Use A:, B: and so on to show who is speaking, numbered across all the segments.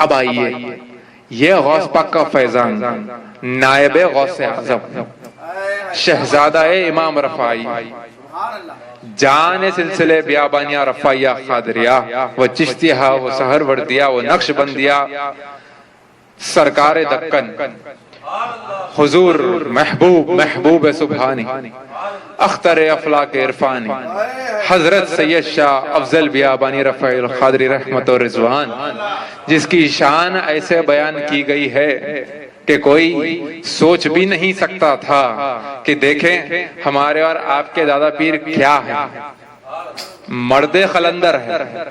A: اب آئیے یہ غوث پاک کا فیضان نائب غوث اعظم شہزادہ امام رفاعی جان سلسلے بیابانیہ رفاعیہ قادریہ و چشتیہ و سہروردیہ و نقش بندیہ سرکار دکن حضور محبوب سبحانی اختر افلاک عرفانی حضرت سید شاہ افضل بیابانی رفاعی القادری رحمت و رضوان، جس کی شان ایسے بیان کی گئی ہے کہ کوئی سوچ بھی نہیں سکتا تھا کہ دیکھیں ہمارے اور آپ کے دادا پیر کیا ہے، مرد قلندر ہے،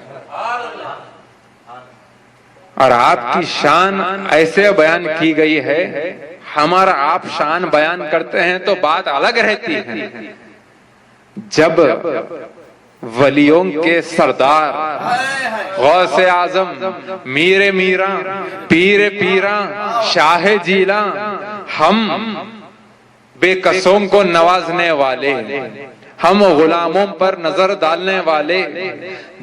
A: اور آپ کی شان ایسے بیان کی گئی ہے، ہمارا آپ شان بیان کرتے ہیں تو بات الگ رہتی ہے۔ جب ولیوں کے سردار غوث اعظم میر میراں پیر پیراں شاہ جیلاں ہم بے قصوں کو نوازنے والے، ہم غلاموں پر نظر ڈالنے والے،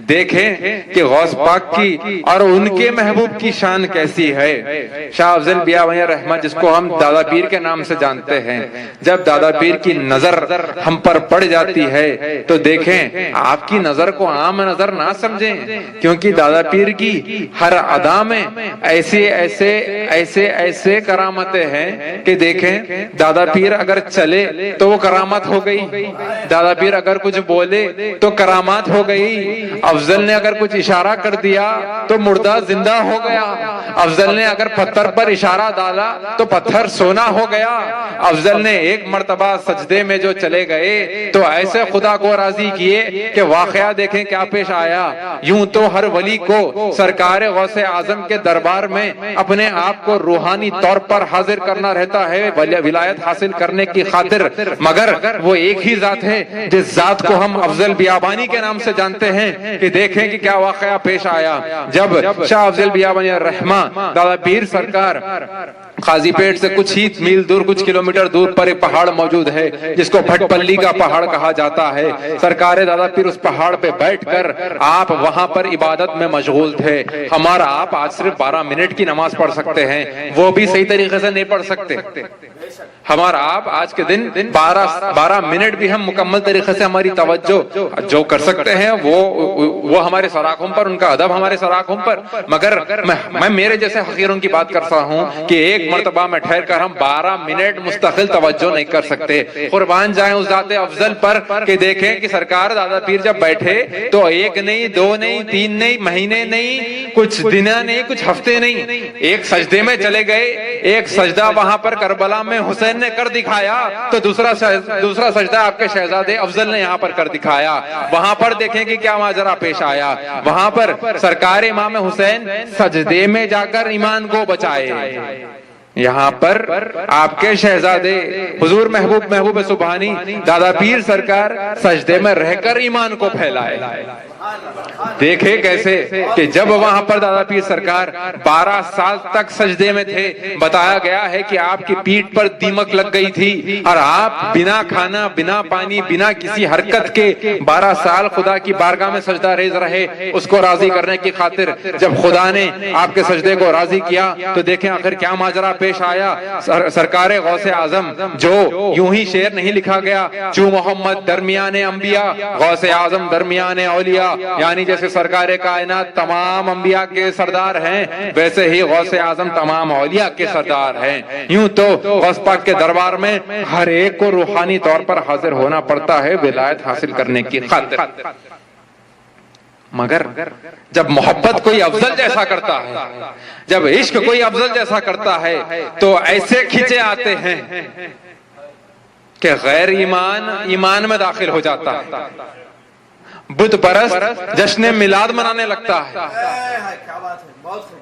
A: دیکھیں کہ غوث پاک کی اور ان کے محبوب کی شان کیسی ہے۔ شاہ افضل بیابانی رحمت، جس کو ہم دادا پیر کے نام سے جانتے ہیں، جب دادا پیر کی نظر ہم پر پڑ جاتی ہے تو دیکھیں آپ کی نظر کو عام نظر نہ سمجھیں، کیونکہ دادا پیر کی ہر ادا میں ایسے کرامتیں ہیں کہ دیکھیں دادا پیر اگر چلے تو وہ کرامت ہو گئی، دادا پیر اگر کچھ بولے تو کرامات ہو گئی، افضل نے اگر کچھ اشارہ کر دیا تو مردہ زندہ ہو گیا، افضل نے اگر پتھر پر اشارہ ڈالا تو پتھر سونا ہو گیا، افضل نے ایک مرتبہ سجدے میں جو چلے گئے تو ایسے خدا کو راضی کیے کہ واقعہ دیکھیں کیا پیش آیا۔ یوں تو ہر ولی کو سرکار غوث اعظم کے دربار میں اپنے آپ کو روحانی طور پر حاضر کرنا رہتا ہے ولایت حاصل کرنے کی خاطر، مگر وہ ایک ہی ذات ہے جس ذات کو ہم افضل بیابانی کے نام سے جانتے ہیں کہ دیکھیں کہ کیا واقعہ پیش آیا۔ جب شاہ افضل بیابانی رحمہ دادا پیر سرکار قاضی پیٹ سے کچھ ہی میل دور، کچھ کلومیٹر دور پر ایک پہاڑ موجود ہے جس کو بھٹ پلی کا پہاڑ کہا جاتا ہے، سرکار دادا پیر اس پہاڑ پہ بیٹھ کر آپ وہاں پر عبادت میں مشغول تھے۔ ہمارا آپ آج صرف 12 منٹ کی نماز پڑھ سکتے ہیں، وہ بھی صحیح طریقے سے نہیں پڑھ سکتے۔ ہمارا آپ آج کے دن 12 منٹ بھی ہم مکمل طریقے سے ہماری توجہ جو کر سکتے ہیں وہ ہمارے سراخوں پر، ان کا ادب ہمارے سراخوں پر، مگر میں میرے جیسے حقیروں کی بات کرتا ہوں کہ ایک مرتبہ میں ٹھہر کر ہم 12 منٹ مستقل توجہ نہیں کر سکتے۔ قربان جائیں اس ذات افضل پر کہ دیکھیں کہ سرکار دادا پیر جب بیٹھے تو 1 نہیں 2 نہیں 3 نہیں مہینے نہیں کچھ دن نہیں کچھ ہفتے نہیں، ایک سجدے میں چلے گئے، ایک سجدہ وہاں پر کربلا میں حسین نے کر دکھایا تو دوسرا سجدہ آپ کے شہزادے افضل نے یہاں پر کر دکھایا۔ وہاں پر دیکھیں کہ کیا ماجرا پیش آیا، وہاں پر سرکار امام حسین سجدے میں جا کر ایمان کو بچائے، یہاں پر آپ کے شہزادے حضور محبوب سبحانی دادا پیر سرکار سجدے میں رہ کر ایمان کو پھیلائے۔ دیکھے کیسے کہ جب وہاں پر دادا پیر سرکار 12 سال تک سجدے میں تھے، بتایا گیا ہے کہ آپ کی پیٹھ پر دیمک لگ گئی تھی اور آپ بنا کھانا بنا پانی بنا کسی حرکت کے 12 سال خدا کی بارگاہ میں سجدہ ریز رہے، اس کو راضی کرنے کی خاطر۔ جب خدا نے آپ کے سجدے کو راضی کیا تو دیکھیں آخر کیا ماجرا پیش آیا۔ سرکار غوث اعظم جو یوں ہی شعر نہیں لکھا گیا، چوں محمد درمیان انبیاء غوث اعظم درمیان اولیاء، یعنی جیسے سرکار کائنات تمام انبیاء کے سردار ہیں ویسے ہی غوث اعظم تمام اولیاء کے سردار ہیں۔ یوں تو غوث پاک کے دربار میں ہر ایک کو روحانی طور پر حاضر ہونا پڑتا ہے ولایت حاصل کرنے کی خاطر، مگر جب محبت کوئی افضل جیسا کرتا ہے، جب عشق کوئی افضل جیسا کرتا ہے تو ایسے کھینچے آتے ہیں کہ غیر ایمان میں داخل ہو جاتا ہے۔ بت پرست جشن میلاد منانے لگتا ہے،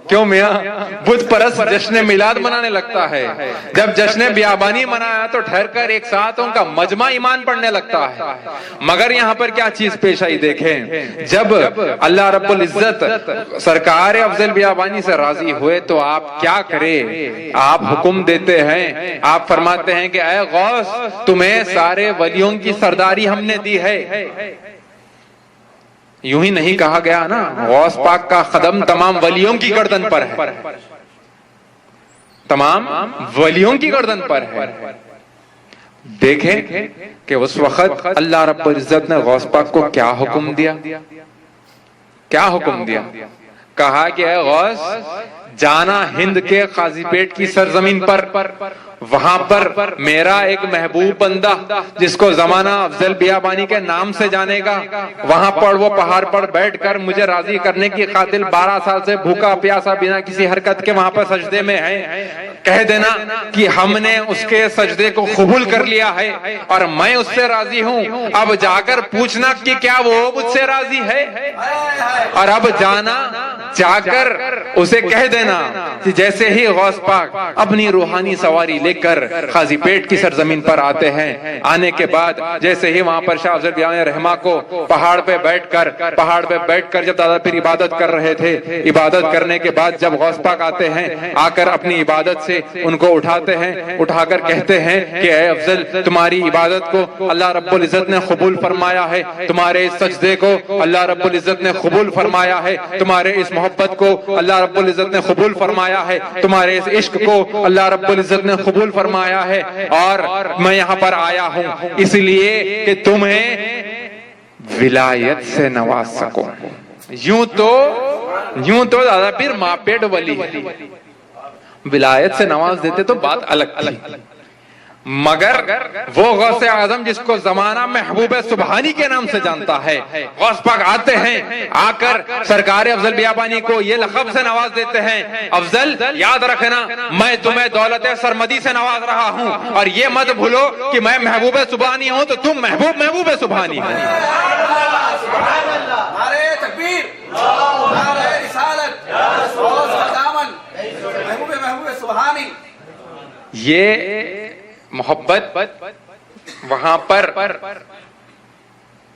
A: کیوں میاں؟ بت پرست جشن میلاد منانے لگتا ہے۔ جب جشن بیابانی منایا تو ٹھہر کر ایک ساتھ ان کا مجمع ایمان پڑھنے لگتا ہے، مگر یہاں پر کیا چیز پیش آئی دیکھیں، جب اللہ رب العزت سرکار افضل بیابانی سے راضی ہوئے تو آپ کیا کرے؟ آپ حکم دیتے ہیں، آپ فرماتے ہیں کہ اے غوث تمہیں سارے ولیوں کی سرداری ہم نے دی ہے۔ یوں ہی نہیں کہا گیا نا، غوث پاک کا قدم تمام ولیوں کی گردن پر ہے، تمام ولیوں کی گردن پر ہے۔ دیکھیں کہ اس وقت اللہ رب العزت نے غوث پاک کو کیا حکم دیا، کیا حکم دیا؟ کہا کہ اے غوث، جانا ہند کے قاضی پیٹ کی سرزمین پر، وہاں پر میرا ایک محبوب بندہ جس کو زمانہ افضل بیابانی کے نام سے جانے گا، وہاں پر وہ پہاڑ پر بیٹھ کر مجھے راضی کرنے کی خاطر 12 سال سے بھوکا پیاسا بنا کسی حرکت کے وہاں پر سجدے میں ہے، کہہ دینا کہ ہم نے اس کے سجدے کو قبول کر لیا ہے اور میں اس سے راضی ہوں۔ اب جا کر پوچھنا کہ کیا وہ مجھ سے راضی ہے، اور اب جانا جا کر اسے کہہ دینا کہ جیسے ہی غوث پاک اپنی روحانی سواری لے کر قاضی پیٹ کی سرزمین پر آتے ہیں، آنے کے بعد جیسے ہی وہاں پر شاہ افضل بیابانی رحمہ کو پہاڑ پہ بیٹھ کر جب دادا پیر عبادت کر رہے تھے، عبادت کرنے کے بعد جب غوث پاک آتے ہیں، آ کر اپنی عبادت سے ان کو اٹھاتے ہیں، اٹھا کر کہتے ہیں کہ اے افضل، تمہاری عبادت کو اللہ رب العزت نے قبول فرمایا ہے، تمہارے اس سجدے کو اللہ رب العزت نے قبول فرمایا ہے، تمہارے اس محبت کو اللہ رب العزت نے قبول فرمایا ہے، تمہارے اس عشق کو اللہ رب العزت نے قبول فرمایا ہے، اور میں یہاں پر آیا ہوں اس لیے کہ تمہیں ولایت سے نواز سکوں۔ یوں تو دادا پیر ماں پیٹ ولی ہے، ولایت سے نواز دیتے تو بات الگ تھی، مگر وہ غوث اعظم جس کو زمانہ محبوب سبحانی کے نام سے جانتا ہے، غوث پاک آتے ہیں، آ کر سرکار افضل بیابانی کو یہ لقب سے نواز دیتے ہیں، افضل یاد رکھنا میں تمہیں دولت سرمدی سے نواز رہا ہوں، اور یہ مت بھولو کہ میں محبوب سبحانی ہوں تو تم محبوب سبحانی ہو۔
B: نعرہ تکبیر، نعرہ رسالت، غوث کا دامن، محبوب سبحانی۔
A: یہ محبت وہاں پر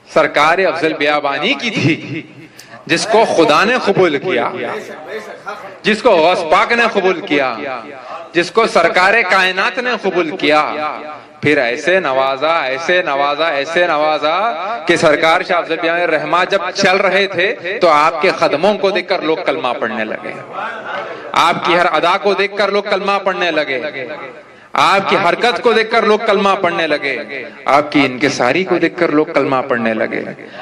A: سرکار افضل بیابانی کی تھی، جس کو خدا نے قبول کیا، جس کو غوث پاک نے قبول کیا، جس کو سرکار کائنات نے قبول کیا، پھر ایسے نوازا کہ سرکار شاہ افضل بیابانی رحمہ جب چل رہے تھے تو آپ کے قدموں کو دیکھ کر لوگ کلمہ پڑھنے لگے، آپ کی ہر ادا کو دیکھ کر لوگ کلمہ پڑھنے لگے، آپ کی حرکت کو دیکھ کر لوگ کلمہ پڑھنے لگے، آپ کی انکساری کو دیکھ کر لوگ کلمہ پڑھنے لگے،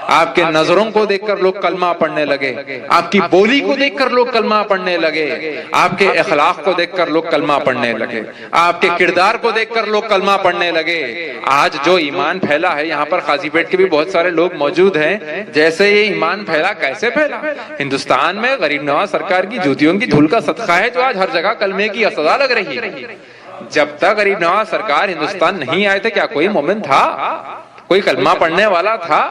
A: آپ کے نظروں کو دیکھ کر لوگ کلمہ پڑھنے لگے، آپ کی بولی کو دیکھ کر لوگ کلمہ پڑھنے لگے، آپ کے اخلاق کو دیکھ کر لوگ کلمہ پڑھنے لگے، آپ کے کردار کو دیکھ کر لوگ کلمہ پڑھنے لگے۔ آج جو ایمان پھیلا ہے، یہاں پر قاضی پیٹ کے بھی بہت سارے لوگ موجود ہیں، جیسے یہ ایمان پھیلا کیسے پھیلا؟ ہندوستان میں غریب نواز سرکار کی جوتیوں کی دھول کا صدقہ ہے جو آج ہر جگہ کلمے کی صدا لگ رہی ہے۔ جب تک غریب نواز سرکار ہندوستان نہیں آئے تھے کیا کوئی مومن تھا؟ کوئی کلمہ پڑھنے والا تھا؟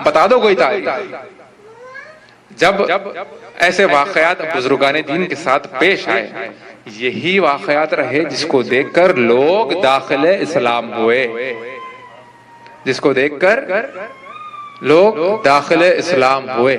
A: بتا دو کوئی تاریخ۔ جب ایسے واقعات بزرگان دین کے ساتھ پیش آئے، یہی واقعات رہے جس کو دیکھ کر لوگ داخل اسلام ہوئے، جس کو دیکھ کر لوگ داخل اسلام ہوئے۔